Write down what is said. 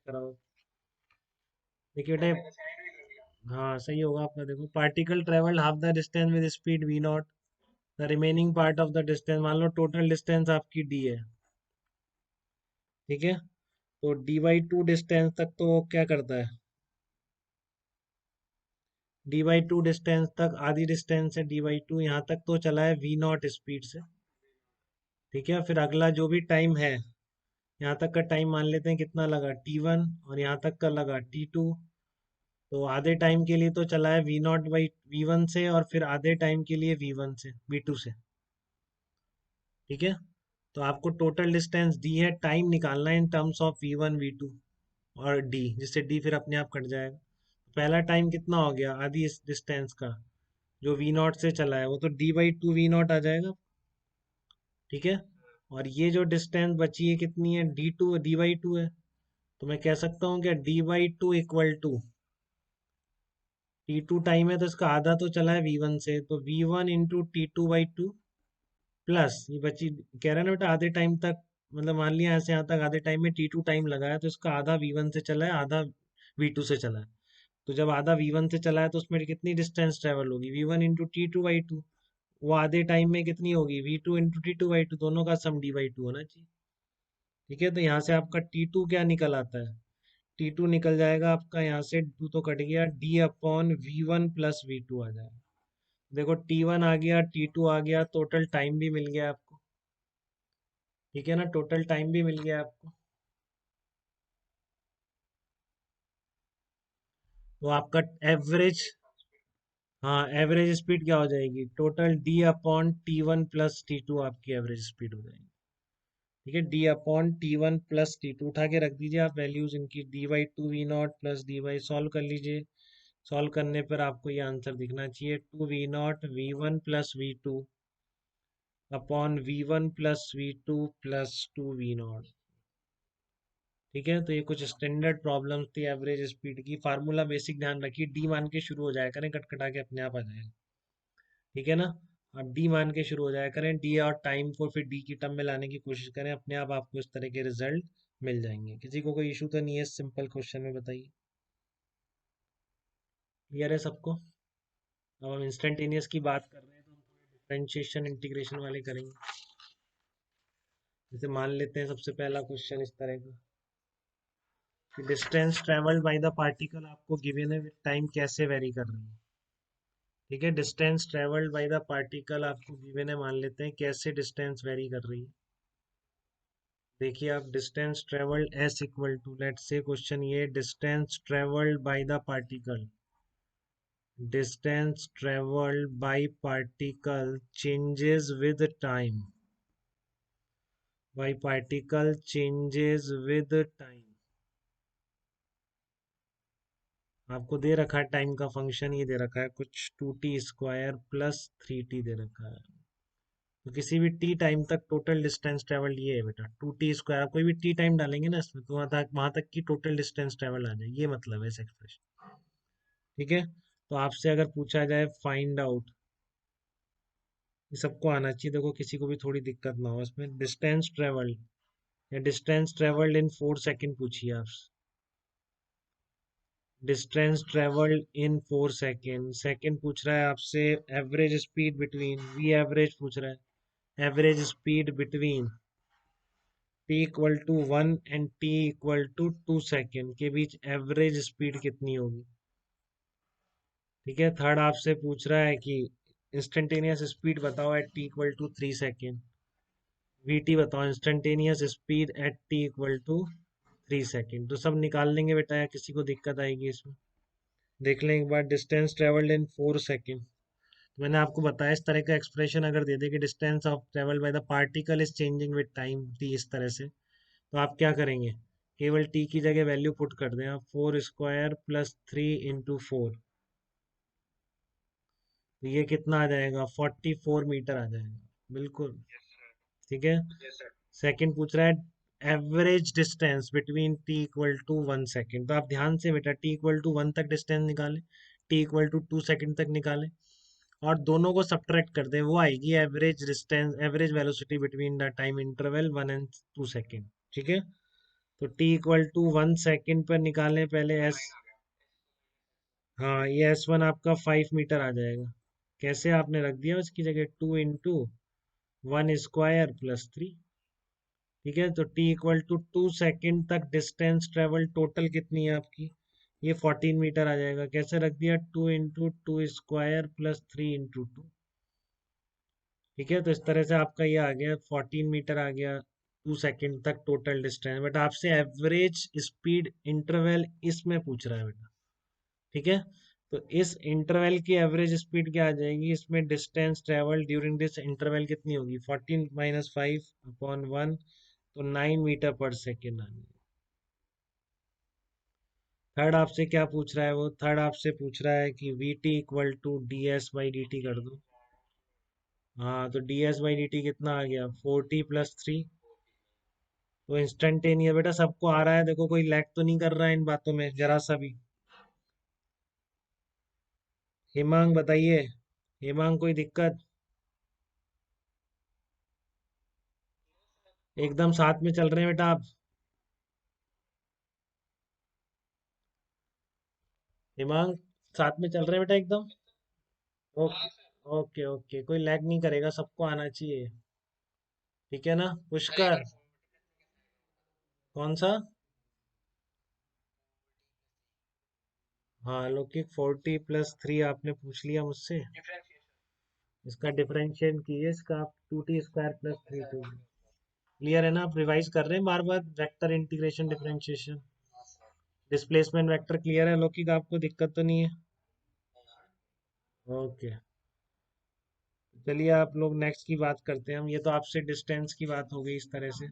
कराओ। देखिए बेटा, हाँ सही होगा आपका। देखो, particle travel half the distance with speed v naught, the remaining part of the distance, मान लो टोटल डिस्टेंस आपकी डी है, ठीक है, तो dy2 डिस्टेंस तक तो वो क्या करता है, dy2 डिस्टेंस तक आधी डिस्टेंस है, dy2 यहाँ तक तो चला है वी नॉट स्पीड से, ठीक है। फिर अगला जो भी टाइम है, यहाँ तक का टाइम मान लेते हैं कितना लगा t1, और यहाँ तक का लगा t2, तो आधे टाइम के लिए तो चला है वी नॉट बाई वी1 से, और फिर आधे टाइम के लिए वी1 से, वी2 से, ठीक है। तो आपको टोटल डिस्टेंस दी है, टाइम निकालना है in terms of V1 V2 और डी, जिससे डी फिर अपने आप कट जाएगा। पहला टाइम कितना हो गया, आधी इस डिस्टेंस का जो वी नॉट से चला है, वो तो डी/2 वी नॉट आ जाएगा, ठीक है। और ये जो डिस्टेंस बची है कितनी है, डी/2 है, तो मैं कह सकता हूँ क्या, डी/2 इक्वल टू t2 टाइम है तो इसका आधा तो चला है v1 से, तो v1 इंटू t2/2 प्लस ये बची, कह रहा है ना बेटा आधे टाइम तक, मतलब मान लिया ऐसे यहाँ तक आधे टाइम में t2 टाइम लगा है, तो इसका आधा v1 से चला है, आधा v2 से चला है। तो जब आधा v1 से चला है तो उसमें कितनी डिस्टेंस ट्रेवल होगी, v1 इंटू t2/2, वो आधे टाइम में कितनी होगी, v2 इंटू t2/2, दोनों का सम d/2 होना चाहिए, ठीक है। तो यहाँ से आपका t2 क्या निकल आता है, t2 निकल जाएगा आपका, यहाँ से 2 तो कट गया, d/v1 प्लस v2 आ जाएगा। देखो t1 आ गया, t2 आ गया, टोटल टाइम भी मिल गया आपको, ठीक है ना, टोटल टाइम भी मिल गया आपको। तो आपका एवरेज, हाँ एवरेज स्पीड क्या हो जाएगी, टोटल d/t1 प्लस t2 आपकी एवरेज स्पीड हो जाएगी, ठीक है। d/t1 प्लस t2 उठा के रख दीजिए आप वैल्यूज इनकी, dy2 v naught plus dy, solve कर लीजिए। सॉल्व करने पर आपको ये आंसर दिखना चाहिए, 2v0 v1 plus v2 upon v1 plus v2 plus 2v0, ठीक है। तो ये कुछ स्टैंडर्ड प्रॉब्लम्स थी एवरेज स्पीड की। फार्मूला बेसिक ध्यान रखिए, डी मान के शुरू हो जाया करें, कटकटा के अपने आप आ जाएगा, ठीक है ना। आप डी मान के शुरू हो जाया करें, डी और टाइम को फिर डी की टर्म में लाने की कोशिश करें, अपने आप आपको इस तरह के रिजल्ट मिल जाएंगे। किसी को कोई इशू तो नहीं है सिंपल क्वेश्चन में, बताइए। क्लियर है सबको। अब हम इंस्टेंटेनियस की बात कर रहे हैं, तो हम थोड़े डिफरेंशिएशन इंटीग्रेशन वाले करेंगे। जैसे मान लेते हैं सबसे पहला क्वेश्चन इस तरह का, कि distance travelled by the particle आपको गिवन है, विद टाइम कैसे वेरी कर रही है, ठीक है। Distance travelled by the particle आपको गिवन है, मान लेते हैं कैसे डिस्टेंस वेरी कर रही है। देखिए आप, distance travelled S equal to, let's say question ये, distance travelled by the particle, distance travelled by particle changes with time, by particle changes with time. आपको दे रखा है टाइम का फंक्शन, ये दे रखा है कुछ 2t² प्लस 3t दे रखा है, तो किसी भी टी टाइम तक टोटल डिस्टेंस ट्रेवल ये है बेटा, 2t², आप कोई भी टी टाइम डालेंगे ना इसमें, तो वहां तक की टोटल डिस्टेंस ट्रेवल आ जाएगी, ये मतलब है इस एक्सप्रेशन, ठीक है। तो आपसे अगर पूछा जाए फाइंड आउट, ये सबको आना चाहिए, देखो किसी को भी थोड़ी दिक्कत ना हो इसमें, डिस्टेंस ट्रेवल्ड या डिस्टेंस ट्रेवल्ड इन 4 सेकेंड पूछिए आप, distance travelled in 4 second, second पूछ रहा है आपसे, average speed between, v average पूछ रहा है, average speed between t=1 and t=2 second के बीच एवरेज स्पीड कितनी होगी, ठीक है। थर्ड आपसे पूछ रहा है कि इंस्टेंटेनियस स्पीड बताओ एट t=3 सेकेंड, vt बताओ instantaneous speed at t=3 second, तो सब निकाल लेंगे बेटा, या किसी को दिक्कत आएगी इसमें, देख लें एक बार। डिस्टेंस ट्रेवल्ड इन 4 सेकेंड, तो मैंने आपको बताया इस तरह का एक्सप्रेशन अगर दे दे कि distance of travel by the particle is changing with time t, इस तरह से, तो आप क्या करेंगे, केवल t की जगह वैल्यू पुट कर दें आप, 4² प्लस 3 इंटू 4, तो ये कितना आ जाएगा, 44 मीटर आ जाएगा, बिल्कुल, ठीक है। सेकंड पूछ रहा है average distance between t=1 second, तो आप ध्यान से बेटा t=1 तक डिस्टेंस निकालें, t=2 सेकेंड तक निकालें, और दोनों को सब्ट्रैक्ट कर दें, वो आएगी average distance, average velocity between the time interval 1 and 2 second, ठीक है। तो t=1 सेकेंड पर निकालें पहले एस। हाँ, ये S1 आपका 5 मीटर आ जाएगा। कैसे आपने रख दिया उसकी जगह 2 × 1² + 3। ठीक है, तो t=2 सेकेंड तक डिस्टेंस ट्रेवल टोटल कितनी है आपकी, ये 14 मीटर आ जाएगा। कैसे रख दिया, 2 × 2² + 3 × 2। ठीक है, तो इस तरह से आपका ये आ गया 14 मीटर आ गया 2 सेकेंड तक टोटल डिस्टेंस। बट आपसे एवरेज स्पीड इंटरवल इसमें पूछ रहा है बेटा। ठीक है, तो इस इंटरवल की एवरेज स्पीड क्या आ जाएगी, इसमें distance travel during this interval कितनी होगी, 14 - 5/1, तो 9 मीटर पर सेकेंड आ गई। थर्ड आपसे क्या पूछ रहा है, वो थर्ड आपसे पूछ रहा है कि vt = ds/dt कर दो। हाँ, तो ds/dt कितना आ गया, 4t + 3। तो इंस्टेंटेनियस बेटा सबको आ रहा है, देखो कोई लैग तो नहीं कर रहा है इन बातों में जरा सा भी। हिमांग बताइए, हिमांग कोई दिक्कत, एकदम साथ में चल रहे हैं बेटा आप। हिमांग साथ में चल रहे हैं बेटा एकदम। ओके ओके ओके, कोई लैग नहीं करेगा, सबको आना चाहिए। ठीक है ना पुष्कर, कौन सा। हाँ, लौकिक 40 + 3 आपने पूछ लिया मुझसे। इसका डिफरेंशिएट कीजिए, इसका आप 2t² + 3t। क्लियर है ना, आप रिवाइज कर रहे हैं बार बार, vector integration differentiation displacement vector. Clear है लौकिक, आपको दिक्कत तो नहीं है। ओके, चलिए आप लोग नेक्स्ट की बात करते हैं हम। ये तो आपसे डिस्टेंस की बात हो गई इस तरह से।